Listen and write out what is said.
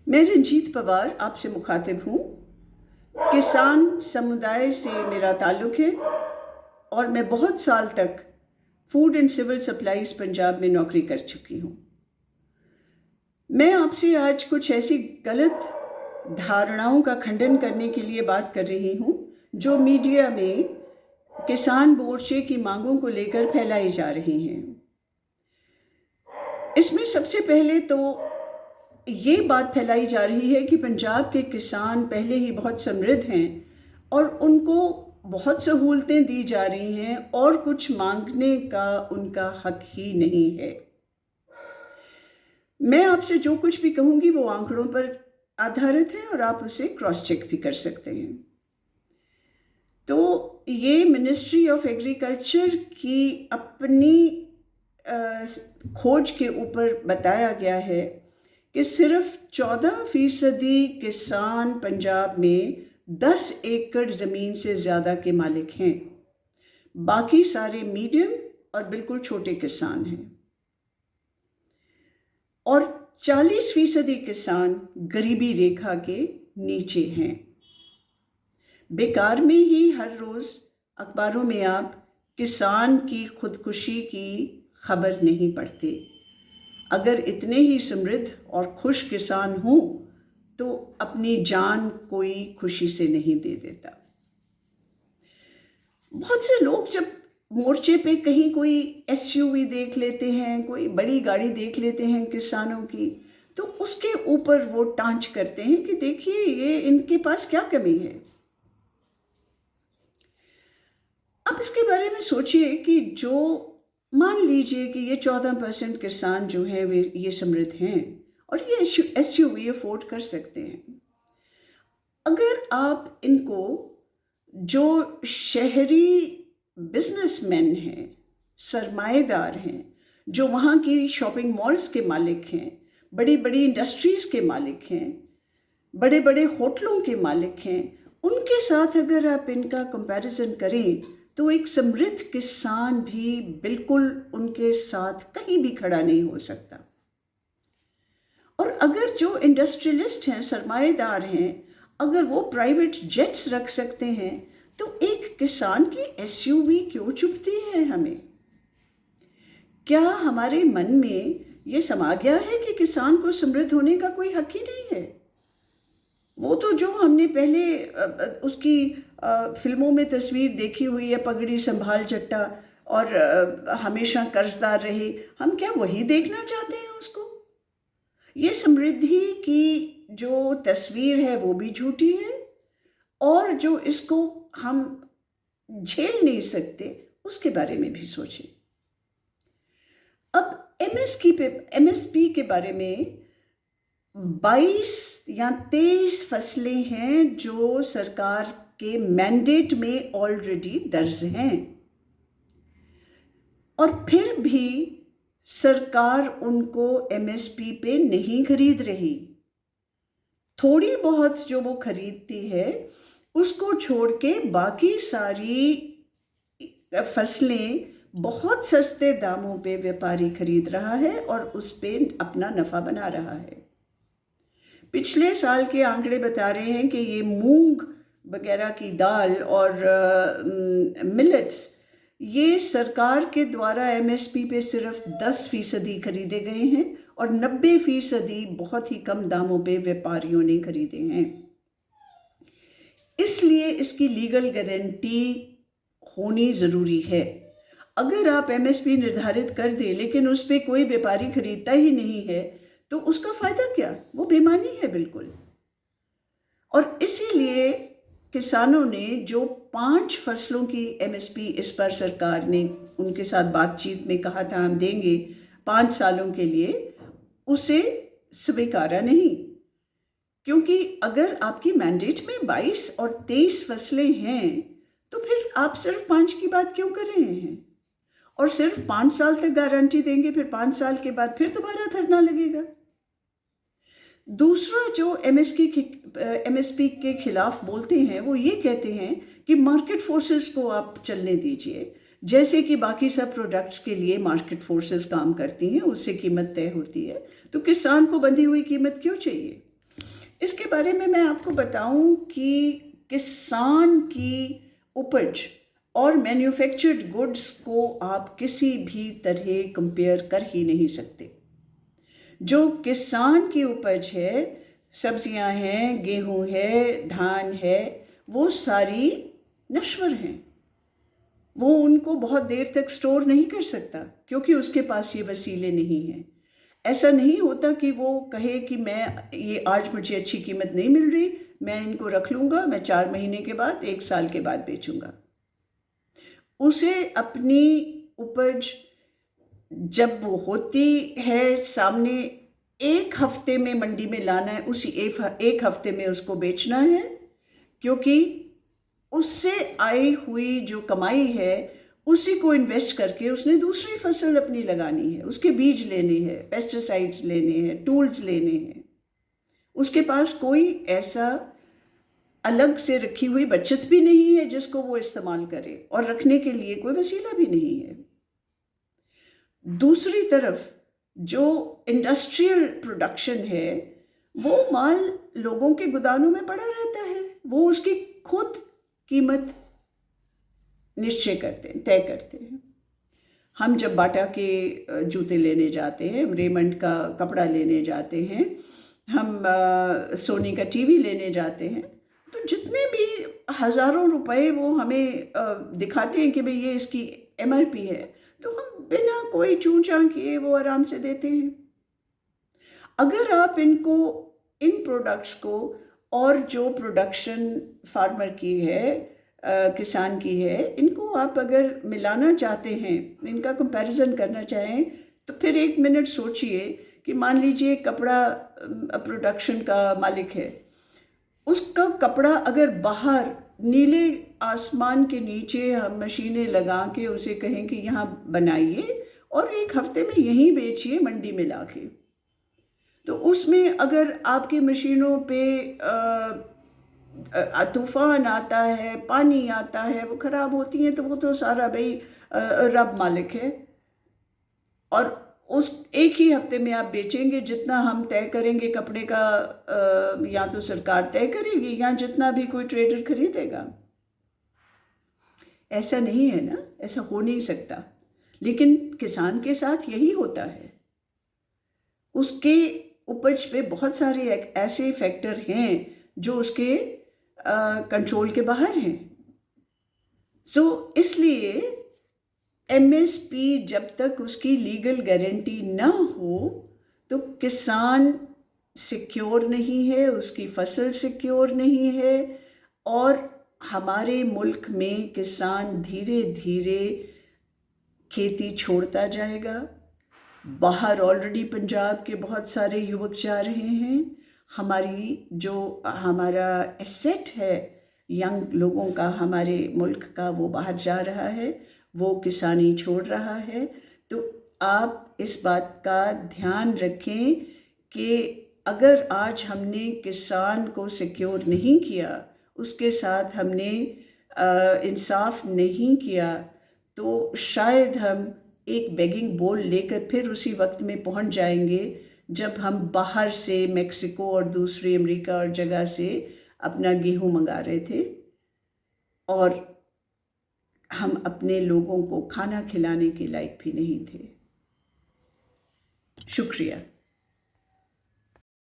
मैं रंजीत पवार आपसे मुखातिब हूँ। किसान समुदाय से मेरा ताल्लुक़ है और मैं बहुत साल तक food and civil supplies Punjab में नौकरी कर चुकी हूँ। मैं आपसे आज कुछ ऐसी गलत धारणाओं का खंडन करने के लिए बात कर रही हूँ जो मीडिया में किसान मोर्चे की मांगों को लेकर फैलाई जा रही हैं। इसमें सबसे पहले तो ये बात फैलाई जा रही है कि पंजाब के किसान पहले ही बहुत समृद्ध हैं और उनको बहुत सहूलतें दी जा रही हैं और कुछ मांगने का उनका हक ही नहीं है। मैं आपसे जो कुछ भी कहूँगी वो आंकड़ों पर आधारित है और आप उसे क्रॉस चेक भी कर सकते हैं। तो ये मिनिस्ट्री ऑफ एग्रीकल्चर की अपनी खोज के ऊपर बताया गया है कि सिर्फ 14% किसान पंजाब में 10 एकड़ ज़मीन से ज़्यादा के मालिक हैं। बाकी सारे मीडियम और बिल्कुल छोटे किसान हैं और 40% किसान गरीबी रेखा के नीचे हैं। बेकार में ही हर रोज़ अखबारों में आप किसान की खुदकुशी की खबर नहीं पढ़ते। अगर इतने ही समृद्ध और खुश किसान हों तो अपनी जान कोई खुशी से नहीं दे देता। बहुत से लोग जब मोर्चे पे कहीं कोई एसयूवी देख लेते हैं, कोई बड़ी गाड़ी देख लेते हैं किसानों की, तो उसके ऊपर वो टांच करते हैं कि देखिए ये इनके पास क्या कमी है। अब इसके बारे में सोचिए कि जो मान लीजिए कि ये 14% किसान जो हैं वे ये समृद्ध हैं और ये एसयूवी अफोर्ड कर सकते हैं। अगर आप इनको जो शहरी बिजनेसमैन हैं, सरमाएदार हैं, जो वहाँ की शॉपिंग मॉल्स के मालिक हैं, बड़ी बड़ी इंडस्ट्रीज़ के मालिक हैं, बड़े बड़े होटलों के मालिक हैं, उनके साथ अगर आप इनका कंपैरिजन करें तो एक समृद्ध किसान भी बिल्कुल उनके साथ कहीं भी खड़ा नहीं हो सकता। और अगर जो इंडस्ट्रियलिस्ट हैं, सरमाएदार हैं, अगर वो प्राइवेट जेट्स रख सकते हैं तो एक किसान की एसयूवी क्यों चुभती है हमें? क्या हमारे मन में ये समा गया है कि किसान को समृद्ध होने का कोई हक ही नहीं है? वो तो जो हमने पहले उसकी फिल्मों में तस्वीर देखी हुई है, पगड़ी संभाल जट्टा और हमेशा कर्जदार रहे, हम क्या वही देखना चाहते हैं उसको? ये समृद्धि की जो तस्वीर है वो भी झूठी है और जो इसको हम झेल नहीं सकते उसके बारे में भी सोचें। अब एमएसपी के बारे में 22 या 23 फसलें हैं जो सरकार के मैंडेट में ऑलरेडी दर्ज हैं और फिर भी सरकार उनको एमएसपी पे नहीं खरीद रही। थोड़ी बहुत जो वो खरीदती है उसको छोड़ के बाकी सारी फसलें बहुत सस्ते दामों पे व्यापारी खरीद रहा है और उस पे अपना नफ़ा बना रहा है। पिछले साल के आंकड़े बता रहे हैं कि ये मूंग वगैरह की दाल और मिलेट्स ये सरकार के द्वारा एमएसपी पे सिर्फ 10% खरीदे गए हैं और 90% बहुत ही कम दामों पे व्यापारियों ने खरीदे हैं। इसलिए इसकी लीगल गारंटी होनी ज़रूरी है। अगर आप एमएसपी निर्धारित कर दें लेकिन उस पर कोई व्यापारी खरीदता ही नहीं है तो उसका फ़ायदा क्या? वो बेईमानी है बिल्कुल। और इसीलिए किसानों ने जो 5 फसलों की एमएसपी इस बार सरकार ने उनके साथ बातचीत में कहा था हम देंगे 5 सालों के लिए, उसे स्वीकारा नहीं। क्योंकि अगर आपकी मैंडेट में 22 और 23 फसलें हैं तो फिर आप सिर्फ 5 की बात क्यों कर रहे हैं? और सिर्फ 5 साल तक गारंटी देंगे, फिर 5 साल के बाद फिर दोबारा धरना लगेगा। दूसरा जो एमएसपी के खिलाफ बोलते हैं वो ये कहते हैं कि मार्केट फोर्सेस को आप चलने दीजिए, जैसे कि बाकी सब प्रोडक्ट्स के लिए मार्केट फोर्सेस काम करती हैं, उससे कीमत तय होती है, तो किसान को बंधी हुई कीमत क्यों चाहिए? इसके बारे में मैं आपको बताऊं कि किसान की उपज और मैन्युफैक्चर्ड गुड्स को आप किसी भी तरह कंपेयर कर ही नहीं सकते। जो किसान की उपज है, सब्जियां हैं, गेहूं है, धान है, वो सारी नश्वर हैं। वो उनको बहुत देर तक स्टोर नहीं कर सकता क्योंकि उसके पास ये वसीले नहीं हैं। ऐसा नहीं होता कि वो कहे कि मैं ये आज मुझे अच्छी कीमत नहीं मिल रही, मैं इनको रख लूँगा, मैं 4 महीने के बाद, 1 साल के बाद बेचूँगा। उसे अपनी उपज जब वो होती है सामने, 1 हफ्ते में मंडी में लाना है, उसी 1 हफ्ते में उसको बेचना है, क्योंकि उससे आई हुई जो कमाई है उसी को इन्वेस्ट करके उसने दूसरी फसल अपनी लगानी है, उसके बीज लेने हैं, पेस्टिसाइड्स लेने हैं, टूल्स लेने हैं। उसके पास कोई ऐसा अलग से रखी हुई बचत भी नहीं है जिसको वो इस्तेमाल करे, और रखने के लिए कोई वसीला भी नहीं है। दूसरी तरफ जो इंडस्ट्रियल प्रोडक्शन है, वो माल लोगों के गोदामों में पड़ा रहता है, वो उसकी खुद कीमत निश्चय करते हैं, तय करते हैं। हम जब बाटा के जूते लेने जाते हैं, रेमंड का कपड़ा लेने जाते हैं, हम सोनी का टीवी लेने जाते हैं, तो जितने भी हज़ारों रुपए वो हमें दिखाते हैं कि भाई ये इसकी MRP है, तो हम बिना कोई चूं चां किए वो आराम से देते हैं। अगर आप इनको, इन प्रोडक्ट्स को, और जो प्रोडक्शन फार्मर की है, किसान की है, इनको आप अगर मिलाना चाहते हैं, इनका कंपैरिजन करना चाहें, तो फिर 1 मिनट सोचिए कि मान लीजिए कपड़ा प्रोडक्शन का मालिक है, उसका कपड़ा अगर बाहर नीले आसमान के नीचे हम मशीनें लगा के उसे कहें कि यहाँ बनाइए और 1 हफ्ते में यहीं बेचिए मंडी में लाके, तो उसमें अगर आपकी मशीनों पे तूफान आता है, पानी आता है, वो ख़राब होती हैं, तो वो तो सारा भाई रब मालिक है। और उस 1 ही हफ्ते में आप बेचेंगे, जितना हम तय करेंगे कपड़े का या तो सरकार तय करेगी या जितना भी कोई ट्रेडर खरीदेगा। ऐसा नहीं है ना, ऐसा हो नहीं सकता। लेकिन किसान के साथ यही होता है, उसके उपज पे बहुत सारे ऐसे फैक्टर हैं जो उसके कंट्रोल के बाहर हैं। इसलिए MSP जब तक उसकी लीगल गारंटी ना हो, तो किसान सिक्योर नहीं है, उसकी फसल सिक्योर नहीं है, और हमारे मुल्क में किसान धीरे धीरे खेती छोड़ता जाएगा। बाहर ऑलरेडी पंजाब के बहुत सारे युवक जा रहे हैं। हमारा एसेट है यंग लोगों का, हमारे मुल्क का, वो बाहर जा रहा है, वो किसानी छोड़ रहा है। तो आप इस बात का ध्यान रखें कि अगर आज हमने किसान को सिक्योर नहीं किया, उसके साथ हमने इंसाफ नहीं किया, तो शायद हम एक बेगिंग बोल लेकर फिर उसी वक्त में पहुंच जाएंगे जब हम बाहर से, मेक्सिको और दूसरी अमेरिका और जगह से अपना गेहूं मंगा रहे थे, और हम अपने लोगों को खाना खिलाने के लायक भी नहीं थे। शुक्रिया।